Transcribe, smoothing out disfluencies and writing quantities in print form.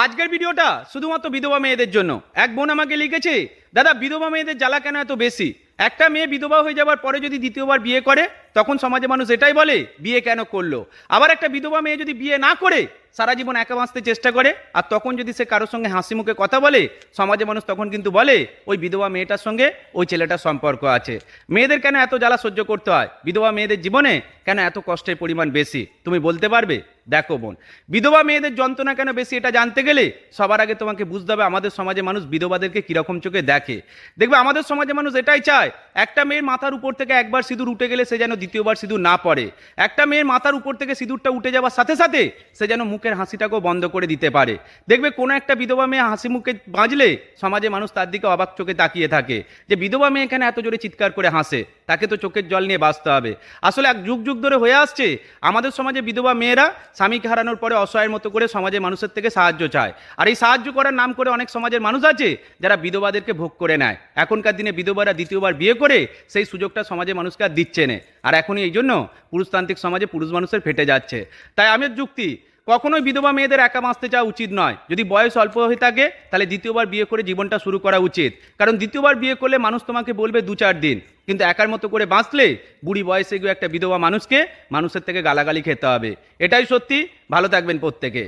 আজকের ভিডিওটা শুধুমাত্র বিধবা মেয়েদের জন্য। এক বোন আমাকে লিখেছে, দাদা বিধবা মেয়েদের জ্বালা কেন এত বেশি? একটা মেয়ে বিধবা হয়ে যাওয়ার পরে যদি দ্বিতীয়বার বিয়ে করে তখন সমাজে মানুষ এটাই বলে বিয়ে কেন করলো। আবার একটা বিধবা মেয়ে যদি বিয়ে না করে সারা জীবন একা বাঁচতে চেষ্টা করে আর তখন যদি সে কারোর সঙ্গে হাসি মুখে কথা বলে সমাজে মানুষ তখন কিন্তু বলে ওই বিধবা মেয়েটার সঙ্গে ওই ছেলেটার সম্পর্ক আছে। মেয়েদের কেন এত জ্বালা সহ্য করতে হয়? বিধবা মেয়েদের জীবনে কেন এত কষ্টের পরিমাণ বেশি তুমি বলতে পারবে? দেখো বোন, বিধবা মেয়েদের যন্ত্রণা কেন বেশি এটা জানতে গেলে সবার আগে তোমাকে বুঝতে হবে আমাদের সমাজে মানুষ বিধবাদেরকে কিরকম চোখে দেখে। দেখবে আমাদের সমাজে মানুষ এটাই চায় একটা মেয়ের মাথার উপর থেকে একবার সিঁদুর উঠে গেলে সে যেন দ্বিতীয়বার সিঁদুর না পড়ে। একটা মেয়ের মাথার উপর থেকে সিঁদুরটা উঠে যাওয়ার সাথে সাথে সে যেন মুখের হাসিটাকেও বন্ধ করে দিতে পারে। দেখবে কোনো একটা বিধবা মেয়ে হাসি মুখে বাঁচলে সমাজে মানুষ তার দিকে অবাক চোখে তাকিয়ে থাকে যে বিধবা মেয়ে এখানে এত জোরে চিৎকার করে হাসে, তাকে তো চোখের জল নিয়ে বাঁচতে হবে। আসলে এক যুগ যুগ ধরে হয়ে আসছে আমাদের সমাজে বিধবা মেয়েরা স্বামীকে হারানোর পরে অসহায়ের মতো করে সমাজের মানুষের থেকে সাহায্য চায়। আর এই সাহায্য করার নাম করে অনেক সমাজের মানুষ আছে যারা বিধবাদেরকে ভোগ করে নেয়। এখনকার দিনে বিধবারা দ্বিতীয়বার বিয়ে করে সেই সুযোগটা সমাজের মানুষকে আর দিচ্ছে না। আর এখনই এই জন্য পুরুষতান্ত্রিক সমাজে পুরুষ মানুষের ফেটে যাচ্ছে। তাই আমি যুক্তি, কখনোই বিধবা মেয়েদের একা বাঁচতে চাওয়া উচিত নয়। যদি বয়স অল্প হয়ে থাকে তাহলে দ্বিতীয়বার বিয়ে করে জীবনটা শুরু করা উচিত। কারণ দ্বিতীয়বার বিয়ে করলে মানুষ তোমাকে বলবে 2-4 দিন, কিন্তু একার মতো করে বাঁচলে বুড়ি বয়সে গিয়ে একটা বিধবা মানুষকে মানুষের থেকে গালাগালি খেতে হবে। এটাই সত্যি। ভালো থাকবেন প্রত্যেকে।